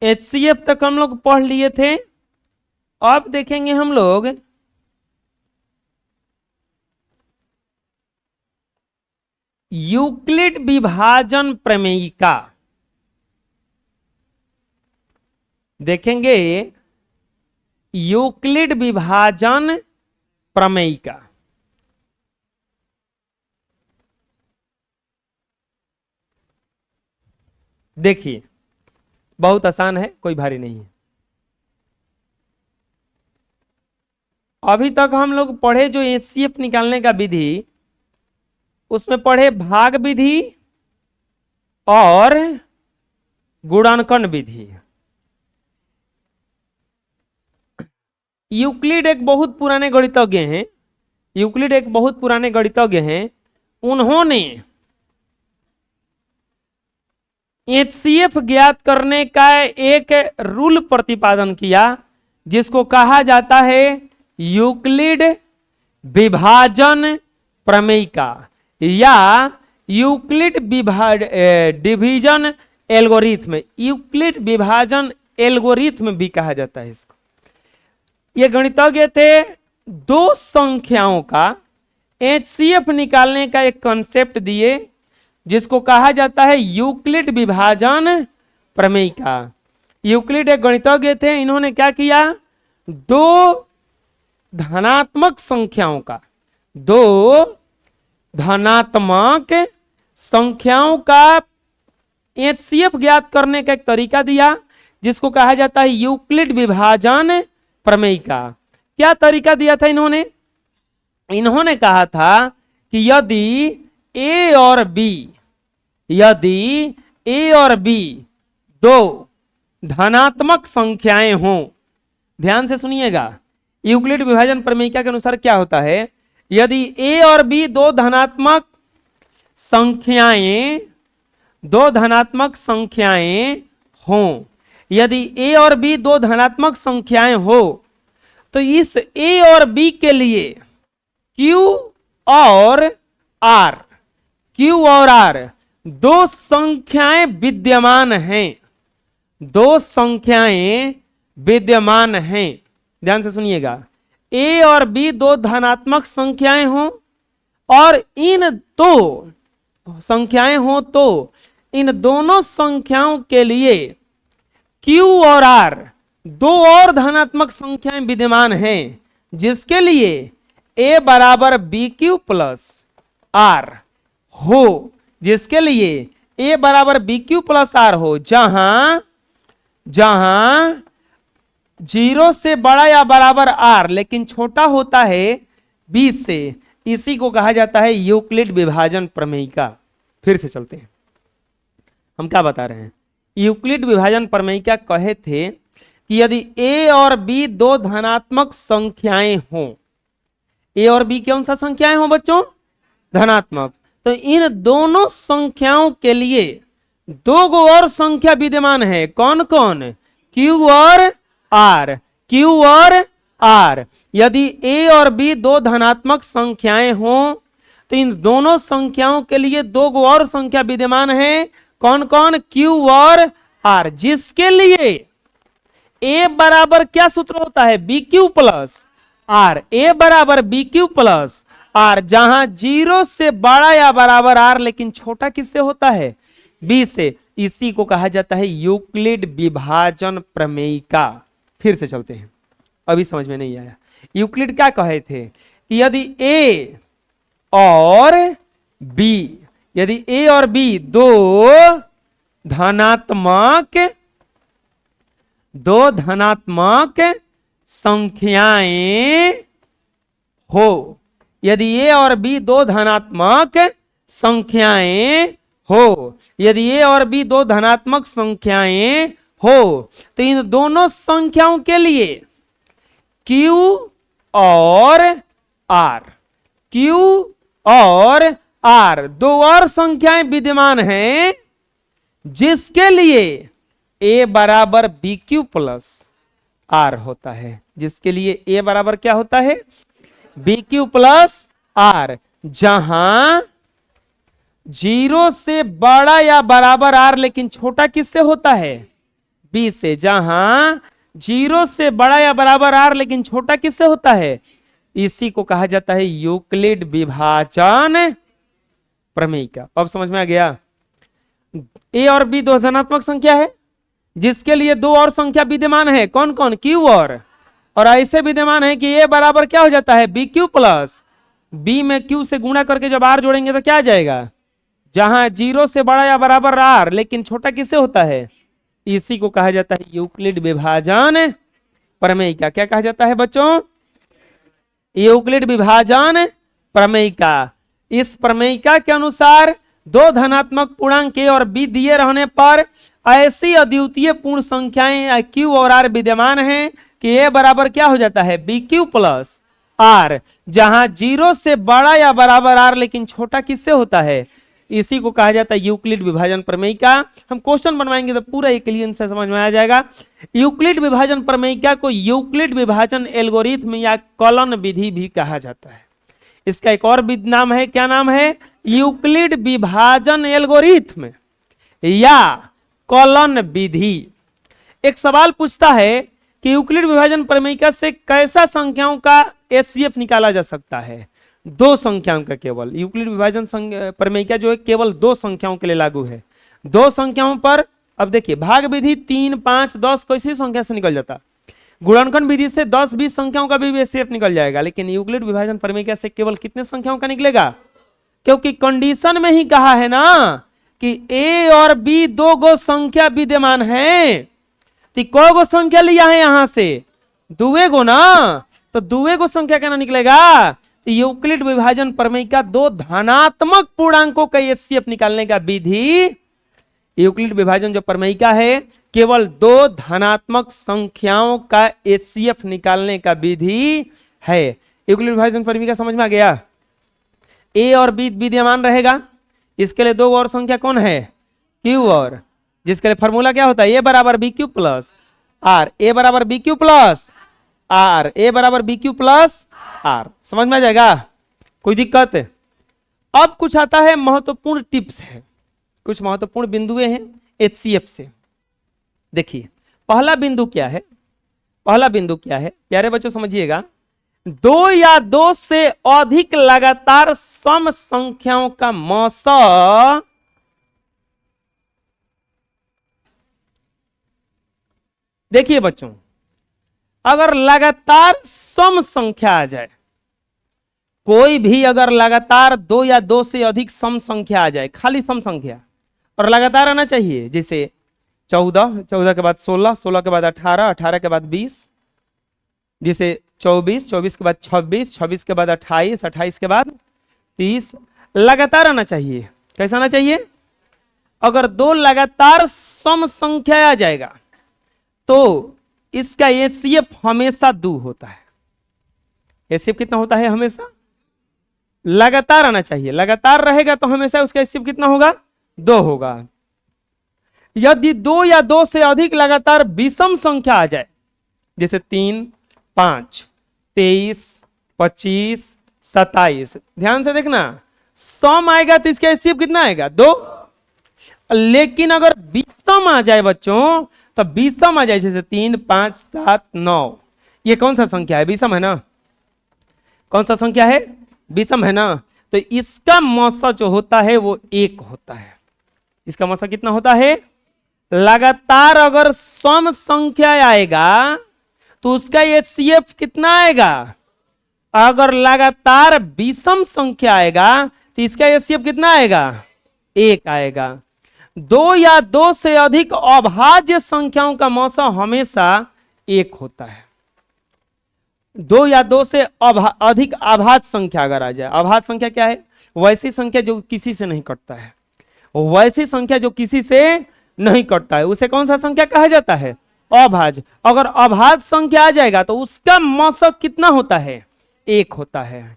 HCF तक हम लोग पढ़ लिए थे। अब देखेंगे हम लोग यूक्लिड विभाजन प्रमेयिका। देखेंगे यूक्लिड विभाजन प्रमेयिका। देखिए बहुत आसान है, कोई भारी नहीं है। अभी तक हम लोग पढ़े जो HCF निकालने का विधि, उसमें पढ़े भाग विधि और गुणांकन विधि। यूक्लिड एक बहुत पुराने गणितज्ञ हैं, यूक्लिड एक बहुत पुराने गणितज्ञ हैं। उन्होंने HCF ज्ञात करने का एक रूल प्रतिपादन किया जिसको कहा जाता है यूक्लिड विभाजन प्रमेयिका या यूक्लिड डिवीजन एल्गोरिथम। यूक्लिड विभाजन एल्गोरिथम भी कहा जाता है इसको। ये गणितज्ञ थे, दो संख्याओं का HCF निकालने का एक कॉन्सेप्ट दिए जिसको कहा जाता है यूक्लिड विभाजन प्रमेयिका। यूक्लिड एक गणितज्ञ थे, इन्होंने क्या किया, दो धनात्मक संख्याओं का HCF ज्ञात करने का एक तरीका दिया जिसको कहा जाता है यूक्लिड विभाजन प्रमेयिका। क्या तरीका दिया था इन्होंने? इन्होंने कहा था कि यदि A और B दो धनात्मक संख्याएं हों, ध्यान से सुनिएगा, यूक्लिड विभाजन प्रमेयिका के अनुसार क्या होता है, यदि A और B दो धनात्मक संख्याएं हों, यदि A और B दो धनात्मक संख्याएं हो तो इस A और B के लिए Q और R दो संख्याएं विद्यमान हैं। ध्यान से सुनिएगा, A और B दो धनात्मक संख्याएं हों और इन दो संख्याएं हों तो इन दोनों संख्याओं के लिए Q और R दो और धनात्मक संख्याएं विद्यमान हैं, जिसके लिए A बराबर BQ प्लस R हो, जिसके लिए A बराबर BQ प्लस R हो, जहां 0 से बड़ा या बराबर R लेकिन छोटा होता है 20 से। इसी को कहा जाता है यूक्लिड विभाजन प्रमेयिका। फिर से चलते हैं, हम क्या बता रहे हैं। यूक्लिड विभाजन प्रमेयिका कहे थे कि यदि A और B दो धनात्मक संख्याएं हों, A और B कौन सा संख्याएं हों बच्चों? धनात्मक। तो इन दोनों संख्याओं के लिए दो गो और संख्या विद्यमान है। कौन कौन? Q और R। यदि A और B दो धनात्मक संख्याएं हों तो इन दोनों संख्याओं के लिए दो गो और संख्या विद्यमान है। कौन कौन? Q और R, जिसके लिए A बराबर क्या सूत्र होता है? BQ plus R। A बराबर BQ प्लस R, जहां 0 से बड़ा या बराबर R लेकिन छोटा किससे होता है? B से। इसी को कहा जाता है यूक्लिड विभाजन प्रमेयिका। फिर से चलते हैं, अभी समझ में नहीं आया। यूक्लिड क्या कहे थे कि यदि A और B दो धनात्मक संख्याएं हो, यदि A और B दो धनात्मक संख्याएं हो तो इन दोनों संख्याओं के लिए Q और R दो और संख्याएं विद्यमान हैं, जिसके लिए A बराबर BQ प्लस R होता है, जिसके लिए A बराबर क्या होता है? BQ प्लस R, जहां 0 से बड़ा या बराबर R लेकिन छोटा किससे होता है? बी से, जहां 0 से बड़ा या बराबर आर लेकिन छोटा किससे होता है, इसी को कहा जाता है यूक्लिड विभाजन प्रमेय का। अब समझ में आ गया। ए और बी दो धनात्मक संख्या है जिसके लिए दो और संख्या विद्यमान है, कौन कौन, क्यू और ऐसे विद्यमान है कि ए बराबर क्या हो जाता है, बी क्यू प्लस, बी में क्यू से गुणा करके जब आर जोड़ेंगे तो क्या आ जाएगा, जहां 0 से बड़ा या बराबर आर लेकिन छोटा किससे होता है, इसी को कहा जाता है यूक्लिड विभाजन प्रमेय का। क्या कहा जाता है बच्चों, यूक्लिड विभाजन प्रमेय का। इस प्रमेय के अनुसार दो धनात्मक पूर्णांक ए और बी दिए रहने पर ऐसी अद्वितीय पूर्ण संख्याएं क्यू और आर विद्यमान हैं कि ए बराबर क्या हो जाता है, बी क्यू प्लस आर, जहां 0 से बड़ा या बराबर आर लेकिन छोटा किससे होता है, इसी को कहा जाता है यूक्लिड विभाजन प्रमेय का। हम क्वेश्चन बनवाएंगे तो पूरा एक क्लियर से समझ में आ जाएगा। यूक्लिड विभाजन प्रमेय को यूक्लिड विभाजन एल्गोरिथम या कलन विधि भी कहा जाता है। इसका एक और नाम है, क्या नाम है, यूक्लिड विभाजन एल्गोरिथम या कलन विधि। एक सवाल पूछता है कि यूक्लिड विभाजन प्रमेय से कैसा संख्याओं का एचसीएफ निकाला जा सकता है, दो संख्याओं का केवल। यूक्लिड विभाजन प्रमेय जो है केवल दो संख्याओं के लिए लागू है, दो संख्याओं पर। अब देखिए भाग विधि 3, 5, 10 किसी संख्या से निकल जाता, गुणनखंड विधि से 10, 20 संख्याओं का भी एचसीएफ निकल जाएगा, लेकिन यूक्लिड विभाजन प्रमेय से केवल कितने संख्याओं का निकलेगा, क्योंकि कंडीशन में ही कहा है ना कि ए और बी दो गो संख्या विद्यमान है, तो को गो संख्या लिया है यहां से, दुए गो ना, तो दुए गो संख्या क्या ना निकलेगा। तो यूक्लिड विभाजन प्रमेय का दो धनात्मक पूर्णांकों का एचसीएफ निकालने का विधि, यूक्लिड विभाजन जो प्रमेय का है केवल दो धनात्मक संख्याओं का एचसीएफ निकालने का विधि है। यूक्लिड विभाजन प्रमेय का समझ में आ गया। ए और बी विद्यमान रहेगा, इसके लिए दो और संख्या कौन है, क्यू और, जिसके लिए फॉर्मूला क्या होता है, ए बराबर बी क्यू प्लस आर, ए बराबर बी क्यू प्लस आर, ए बराबर बी क्यू प्लस आर। समझ में आ जाएगा, कोई दिक्कत। अब कुछ आता है महत्वपूर्ण टिप्स है, कुछ महत्वपूर्ण बिंदुएं हैं एचसीएफ से। देखिए पहला बिंदु क्या है, पहला बिंदु क्या है प्यारे बच्चों समझिएगा, दो या दो से अधिक लगातार सम संख्याओं का मौसा देखिए बच्चों, अगर लगातार सम संख्या आ जाए, कोई भी अगर लगातार दो या दो से अधिक सम संख्या आ जाए, खाली सम संख्या और लगातार आना चाहिए, जैसे 14, 14 के बाद 16, 16 के बाद 18, 18 के बाद 20, जैसे 24, 24 के बाद 26, 26 के बाद 28, 28 के बाद 30, लगातार आना चाहिए। कैसा आना चाहिए, अगर दो लगातार सम संख्या आ जाएगा तो इसका एचसीएफ हमेशा 2 होता है। एचसीएफ कितना होता है, हमेशा लगातार आना चाहिए, लगातार रहेगा तो हमेशा उसका एचसीएफ कितना होगा, 2 होगा। यदि दो या दो से अधिक लगातार विषम संख्या आ जाए, जैसे 3, 5, 23, 25, 27, ध्यान से देखना, सम आएगा तो इसका एचसीएफ कितना आएगा, 2। लेकिन अगर विषम आ जाए बच्चों, तो विषम आ जाए जैसे 3, 5, 7, 9, ये कौन सा संख्या है, विषम है ना, कौन सा संख्या है, विषम है ना, तो इसका मौसा जो होता है वो 1 होता है। इसका मौसा कितना होता है, लगातार अगर सम संख्या आएगा तो उसका एचसीएफ कितना आएगा, अगर लगातार विषम संख्या आएगा तो इसका एचसीएफ कितना आएगा, 1 आएगा। दो या दो से अधिक अभाज्य संख्याओं का मौसा हमेशा 1 होता है। दो या दो से अधिक अभाज्य संख्या अगर आ जाए, अभाज्य संख्या क्या है, वैसी संख्या जो किसी से नहीं कटता है, वैसी संख्या जो किसी से नहीं कटता है उसे कौन सा संख्या कहा जाता है, अभाज्य। अगर अभाज्य संख्या आ जाएगा तो उसका मौसा कितना होता है, 1 होता है।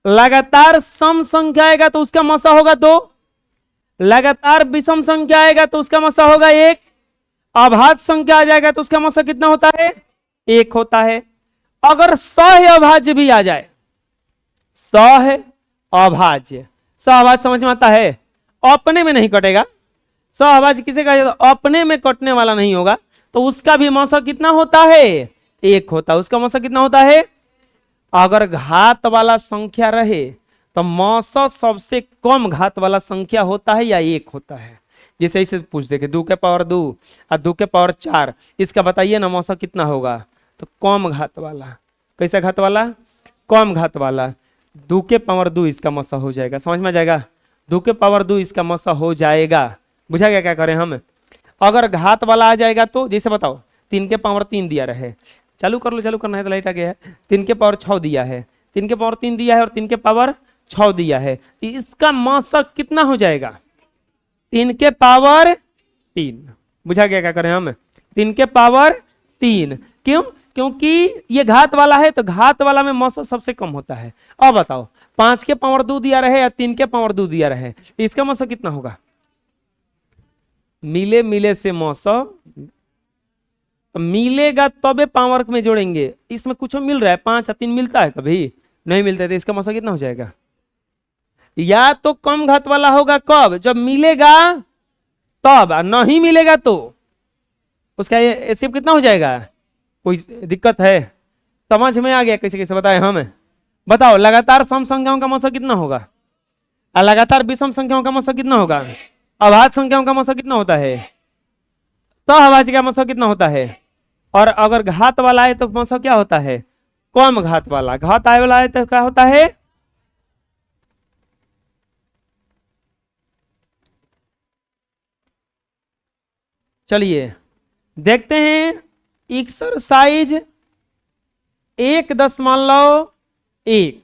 लगातार सम संख्या आएगा तो उसका मौसा होगा 2, लगातार विषम संख्या आएगा तो उसका मौसा होगा 1, अभाज्य संख्या आ जाएगा तो उसका मौसा कितना होता है, 1 होता है। अगर सह अभाज्य भी आ जाए, सह अभाज्य, सहअभाज्य समझ में आता है, अपने में नहीं कटेगा, सहअभाज्य किसे कहा जाता है, अपने में कटने वाला नहीं होगा, तो उसका भी मौसक कितना होता है? एक होता है। उसका मौसक कितना होता है? अगर घात वाला संख्या रहे तो मौसक सबसे कम घात वाला संख्या होता है या एक होता है? जैसे इसे पूछ दे कि 2 के पावर 2 और 2 के पावर 4, इसका बताइए ना मौसक कितना होगा? तो कम घात वाला। कैसा घात वाला? कम घात वाला। 2 के पावर 2 इसका मौसक हो जाएगा। समझ में आ जाएगा? 2 के पावर 2 इसका मौसक हो जाएगा। बुझा गया क्या करें हम? अगर घात वाला आ जाएगा तो जैसे बताओ 3 के पावर 3 दिया रहे, चालू कर लो, चालू करना है तो लाइट आ गया है। 3 के पावर 6 दिया है, 3 के पावर 3 दिया है और 3 के पावर 6 दिया है, तो इसका मौसक कितना हो जाएगा? 3 के पावर 3। बुझा गया क्या करें हम? 3 के पावर 3। क्यों? क्योंकि ये घात वाला है तो घात वाला में मौसक सबसे कम होता है। अब बताओ 5 के पावर 2 दिया रहे या 3 के पावर 2 दिया रहे, इसका मौसक कितना होगा? मिले मिले से मौसक मिलेगा तबे पावर में जोड़ेंगे। इसमें कुछ मिल रहा है, 5 और 3 मिलता है? कभी नहीं मिलता है। तो इसका मौसक कितना हो जाएगा? या तो कम घात वाला होगा कब? जब मिलेगा तब, और नहीं मिलेगा तो उसका एसिप कितना हो जाएगा? कोई दिक्कत है? समझ में आ गया कैसे कैसे बताए हम? बताओ लगातार सम संख्याओं का मौसक कितना होगा और लगातार विषम संख्याओं का मौसक कितना होगा? अभाज्य संख्याओं का मौसक कितना होता है? सहभाज्य का मौसक कितना होता है? और अगर घात वाला है तो मौसक क्या होता है? कम घात वाला। घात आए वाला है तो क्या होता है? चलिए देखते हैं एक्सरसाइज 1.1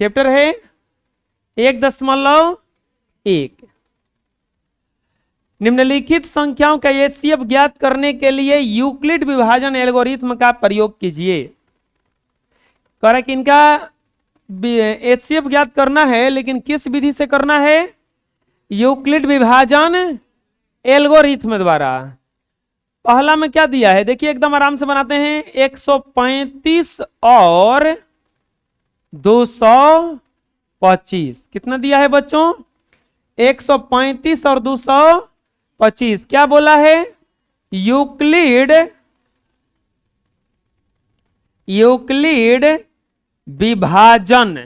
चैप्टर है 1.1। निम्नलिखित संख्याओं का एचसीएफ ज्ञात करने के लिए यूक्लिड विभाजन एल्गोरिथ्म का प्रयोग कीजिए। कह रहा कि इनका एचसीएफ ज्ञात करना है, लेकिन किस विधि से करना है? यूक्लिड विभाजन एल्गोरिथ्म द्वारा। पहला में क्या दिया है देखिए, एकदम आराम से बनाते हैं। 135 और 225 कितना दिया है बच्चों? 135 और 225। क्या बोला है? यूक्लिड विभाजन,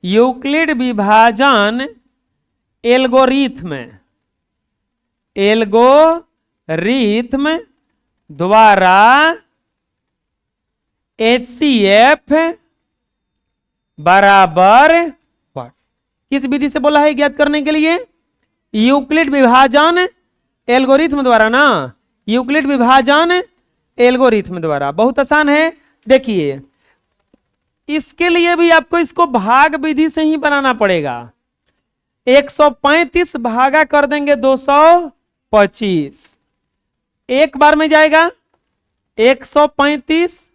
यूक्लिड विभाजन एल्गोरिथ्म द्वारा एचसीएफ बराबर व्हाट? किस विधि से बोला है ज्ञात करने के लिए? यूक्लिड विभाजन एल्गोरिथ्म द्वारा ना, यूक्लिड विभाजन एल्गोरिथ्म द्वारा। बहुत आसान है। देखिए इसके लिए भी आपको इसको भाग विधि से ही बनाना पड़ेगा। 135 भागा कर देंगे 225, एक बार में जाएगा 135,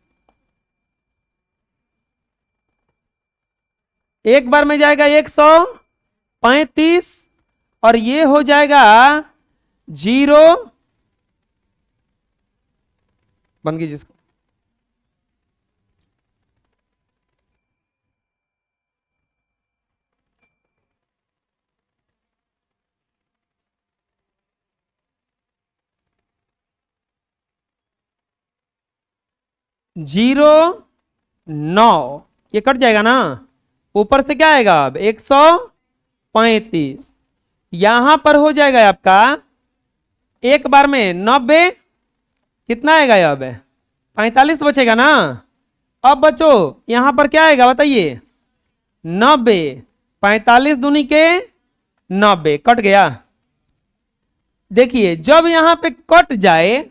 एक बार में जाएगा 135 और ये हो जाएगा 0 बन गई जिसको। जीरो 9 ये कट जाएगा ना, ऊपर से क्या आएगा अब 135, यहां पर हो जाएगा आपका एक बार में 90, कितना आएगा अब 45 बचेगा ना। अब बच्चों यहां पर क्या आएगा बताइए? 90, 45 दूनी के 90, कट गया। देखिए जब यहां पे कट जाए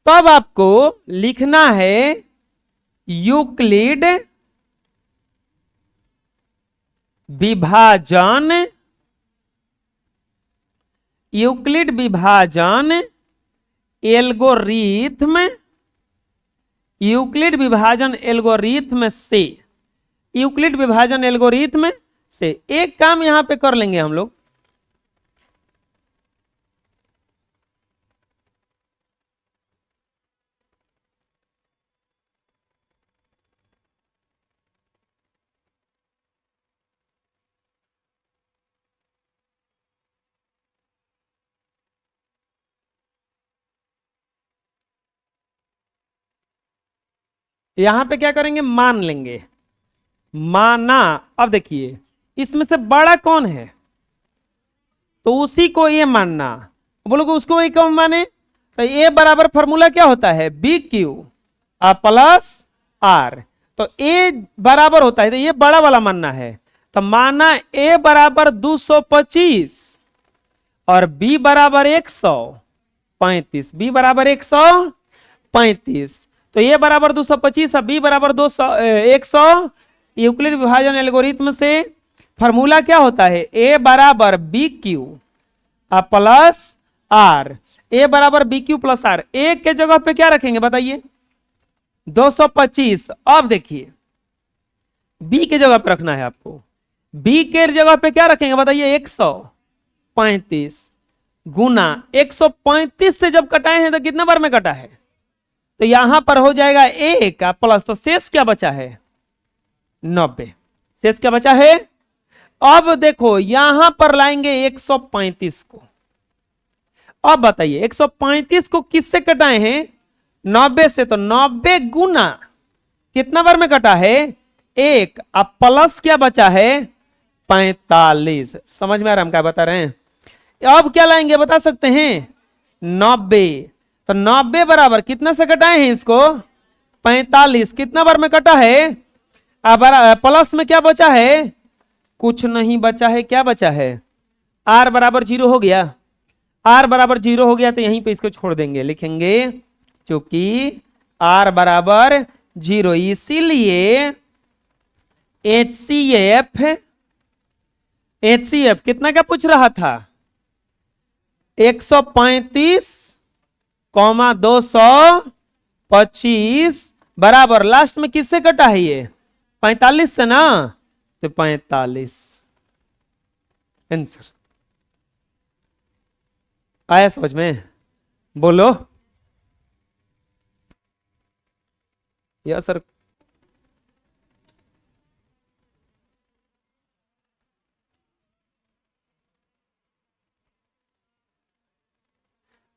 तब आपको लिखना है यूक्लिड विभाजन, यूक्लिड विभाजन एल्गोरिथ्म, यूक्लिड विभाजन एल्गोरिथ्म से, यूक्लिड विभाजन एल्गोरिथ्म से एक काम यहां पे कर लेंगे हम लोग। यहां पे क्या करेंगे, मान लेंगे, माना। अब देखिए इसमें से बड़ा कौन है, तो उसी को ए मानना। बोलोगे उसको ए कौन माने, तो ए बराबर फॉर्मूला क्या होता है, बी क्यू प्लस आर। तो ए बराबर होता है, तो ये बड़ा वाला मानना है। तो माना ए बराबर 225 और बी बराबर 135, बी बराबर 135। तो ए बराबर 225 और बी बराबर 100। यूक्लिड विभाजन एल्गोरिथम से फॉर्मूला क्या होता है, ए बराबर बी क्यू प्लस आर। ए बराबर बी क्यू प्लस आर, ए के जगह पे क्या रखेंगे बताइए, 225। अब देखिए बी के जगह पे रखना है आपको, बी के जगह पे क्या रखेंगे बताइए, 135 गुना 135 से जब कटाए हैं तो कितना बार में कटा है, तो यहां पर हो जाएगा ए का प्लस, तो शेष क्या बचा है 90, शेष क्या बचा है। अब देखो यहां पर लाएंगे 135 को। अब बताइए 135 को किससे कटाए हैं, 90 से। तो 90 गुना कितना बार में कटा है, एक। अब प्लस क्या बचा है 45। समझ में आ रहा है हम क्या बता रहे हैं। अब क्या लाएंगे बता सकते हैं, 90। तो 90 बराबर कितना से कटाए हैं इसको, 45। कितना बार में कटा है, अब प्लस में क्या बचा है, कुछ नहीं बचा है। क्या बचा है, आर बराबर 0 हो गया। आर बराबर 0 हो गया तो यहीं पे इसको छोड़ देंगे, लिखेंगे क्योंकि आर बराबर 0, इसीलिए HCF कितना का पूछ रहा था, 135 225 बराबर लास्ट में किससे कटा है ये, 45 से ना, तो 45 आंसर। आया समझ में, बोलो या सर।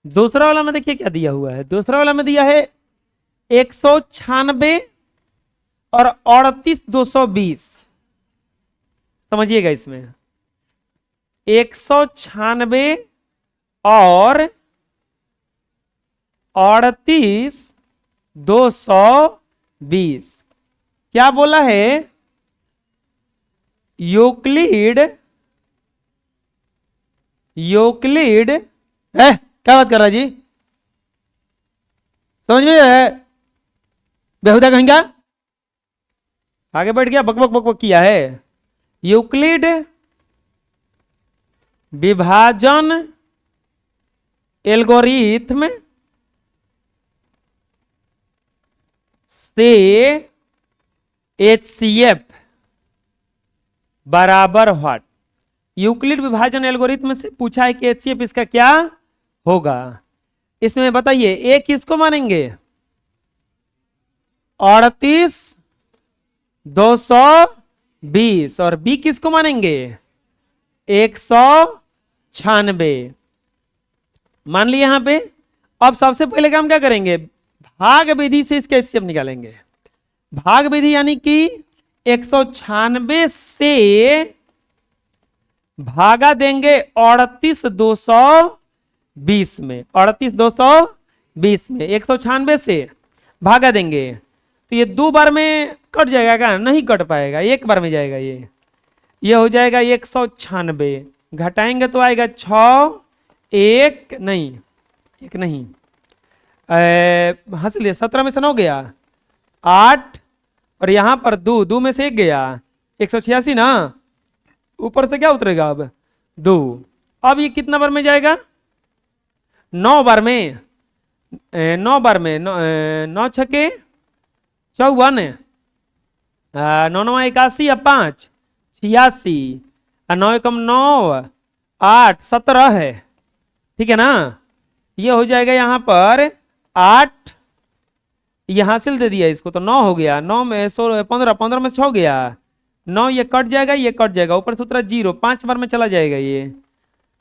दूसरा वाला में देखिए क्या दिया हुआ है, दूसरा वाला में दिया है 196 और 38,220। समझिएगा इसमें 196 और 38,220 क्या बोला है, यूक्लिड क्या बात कर रहा है जी, समझ में है, बेहुदा कहीं क्या आगे बैठ गया, बकबक बकबक किया है। यूक्लिड विभाजन एल्गोरिथम से HCF बराबर व्हाट। यूक्लिड विभाजन एल्गोरिथम से पूछा है कि HCF इसका क्या होगा। इसमें बताइए ए किसको मानेंगे, 38,220 और बी किसको मानेंगे, 196 मान लिया यहां पे। अब सबसे पहले काम क्या करेंगे, भाग विधि से इसका HCF निकालेंगे। भाग विधि यानी कि 196 से भागा देंगे 38,220 में, 38,220 में 196 से भागा देंगे तो ये 2 बार में कट जाएगा क्या, नहीं कट पाएगा, 1 बार में जाएगा। ये हो जाएगा 196, घटाएंगे तो आएगा 6, 1 नहीं, 1 नहीं, हंस लिया, 17 में से 9 गया, 8 और यहां पर 2 में से 1 गया, 186 ना, ऊपर से क्या उतरेगा अब 2। अब ये कितना बार में जाएगा, 9 बार में, 9 बार में, 9 छके 54, 9 9 81 या 5 86, 9 कम 9 8 17 है, ठीक है ना। ये हो जाएगा यहां पर 8, यहां से दे दिया इसको तो 9 हो गया, 9 में 16 15, 15 में 6 गया, 9 ये कट जाएगा, ये कट जाएगा, ऊपर से उतरा 0, 5 बार में चला जाएगा, ये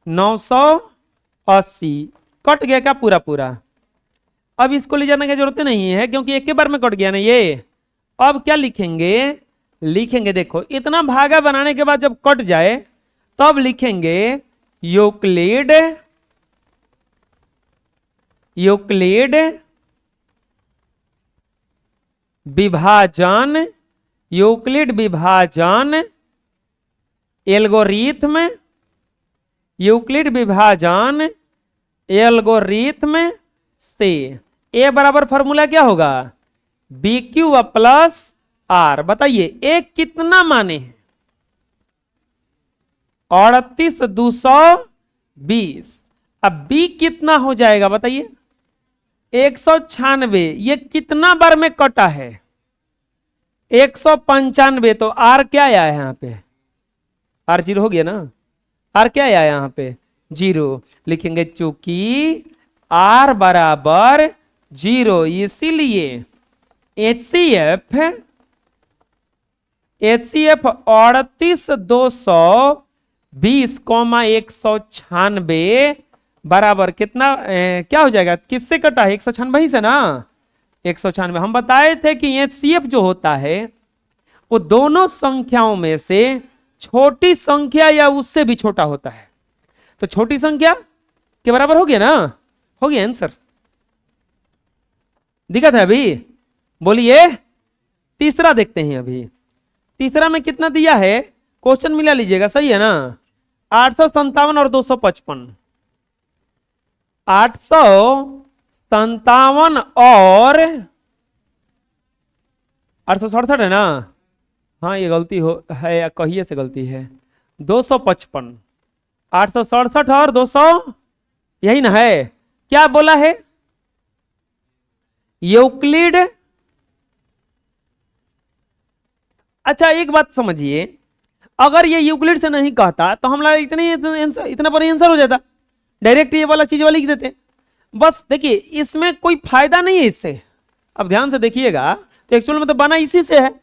980 कट गया क्या पूरा पूरा। अब इसको ले जाने की जरूरत नहीं है क्योंकि एक के बार में कट गया ना ये, अब क्या लिखेंगे, लिखेंगे देखो इतना भागा बनाने के बाद जब कट जाए तब लिखेंगे यूक्लिड, यूक्लिड विभाजन, यूक्लिड विभाजन एल्गोरिथम, यूक्लिड विभाजन एल्गोरिथम से ए बराबर फॉर्मूला क्या होगा, बी क्यू प्लस आर। बताइए ए कितना माने हैं, 38,220। अब बी कितना हो जाएगा बताइए, 196। ये कितना बार में कटा है, 195। तो आर क्या आया है यहाँ पे, आर 0 हो गया ना, आर क्या आया यहाँ पे 0। लिखेंगे चूंकि आर बराबर 0 इसीलिए HCF 38,220,196 बराबर कितना क्या हो जाएगा, किससे कटा है, 196 से ना, 196। हम बताए थे कि HCF जो होता है वो दोनों संख्याओं में से छोटी संख्या या उससे भी छोटा होता है। तो छोटी संख्या के बराबर हो गया ना, हो गया आंसर, दिक्कत है अभी, बोलिए। तीसरा देखते हैं, अभी तीसरा में कितना दिया है, क्वेश्चन मिला लीजिएगा, सही है ना, 857 और 255, 857 और 867 है ना, हाँ ये गलती हो है या कहिए से गलती है, 255, 867 और 200, यही ना है, क्या बोला है, यूक्लिड। अच्छा एक बात समझिए, अगर ये यूक्लिड से नहीं कहता तो हम लोग इतना पर आंसर हो जाता, डायरेक्ट ये वाला चीज वाली लिख देते। बस देखिए इसमें कोई फायदा नहीं है इससे, अब ध्यान से देखिएगा, तो एक्चुअल में तो बना इसी से है,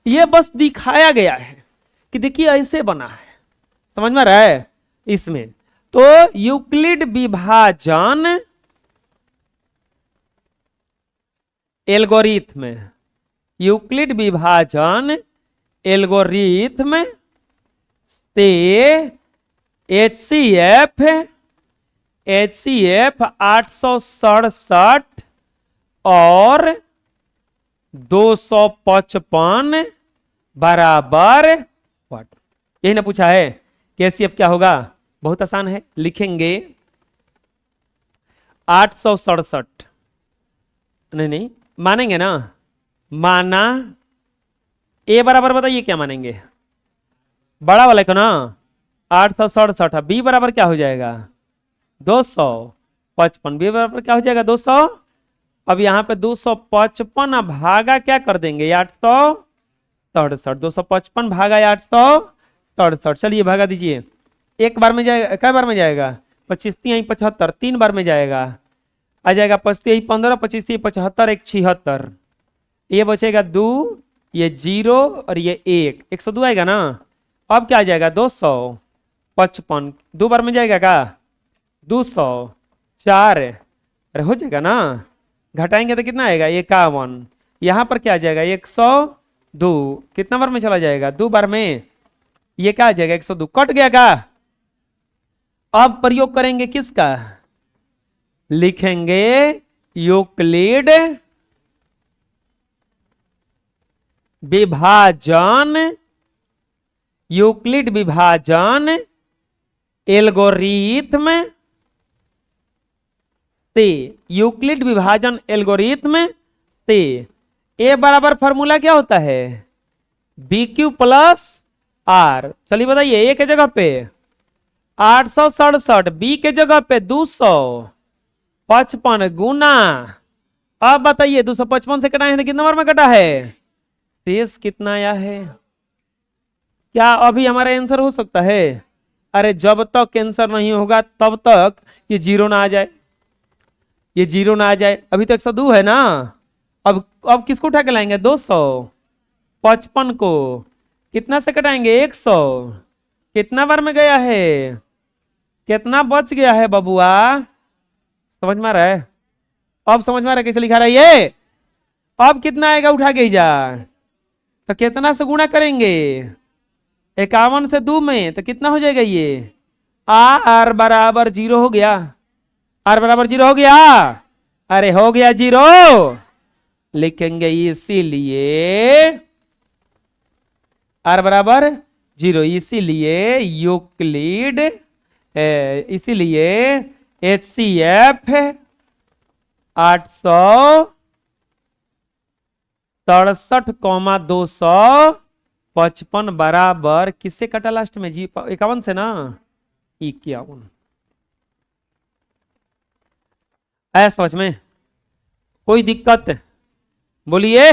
ये बस दिखाया गया है कि देखिए ऐसे बना है, समझ में आ रहा है इसमें। तो यूक्लिड विभाजन एल्गोरिथम, यूक्लिड विभाजन एल्गोरिथम से HCF 867 और 255 बराबर व्हाट, यही ना पूछा है कि HCF क्या होगा, बहुत आसान है, लिखेंगे 867, नहीं मानेंगे ना, माना ए बराबर बताइए क्या मानेंगे, बड़ा वाले को ना 867, बी बराबर क्या हो जाएगा 255, बी बराबर क्या हो जाएगा 200। अब यहाँ पे 255 भागा क्या कर देंगे 867, 255 भागा 867, चलिए भागा दीजिए, एक बार में जाएगा, क्या बार में जाएगा, 25 75, 3 बार में जाएगा, आ जाएगा 25 15, 25 75, 1 76, ये बचेगा 2, ये 0 और ये 1, 102 आएगा ना। अब क्या आ जाएगा 255, 2 बार में जाएगा क्या 204, अरे हो जाएगा ना, घटाएंगे तो कितना आएगा 51, यहां पर क्या आ जाएगा 102, कितना बार में चला जाएगा 2 बार में, ये क्या आ जाएगा 102, कट गया का। अब प्रयोग करेंगे किसका, लिखेंगे यूक्लिड विभाजन, यूक्लिड विभाजन एल्गोरिथम से, यूक्लिड विभाजन एल्गोरिथम से ए बराबर फॉर्मूला क्या होता है, बी क्यू प्लस आर। चलिए बताइए ए के जगह पे 867, बी के जगह पे 255 गुना, अब बताइए 255 से कटाए हैं तो कितना बार में कटा है, शेष कितना आया है, क्या अभी हमारा आंसर हो सकता है, अरे जब तक आंसर नहीं होगा तब तक ये 0 ना आ जाए, ये 0 ना आ जाए, अभी तो 102 है ना, अब किसको उठा के लाएंगे 255 को, कितना से कटाएंगे 100, कितना बार में गया है, कितना बच गया है बबुआ, समझ में आ रहा है, अब समझ में आ रहा है कैसे लिखा रहा है ये। अब कितना आएगा उठा के जा, तो कितना से गुणा करेंगे, 51 से 2 में, तो कितना हो जाएगा ये, आर बराबर 0 हो गया, आर बराबर 0 हो गया, अरे हो गया 0, लिखेंगे इसीलिए आर बराबर 0, इसीलिए यूक्लिड, इसीलिए HCF 867,255 बराबर किससे कटा लास्ट में, जी 51 से ना, 51। आया समझ में, कोई दिक्कत बोलिए।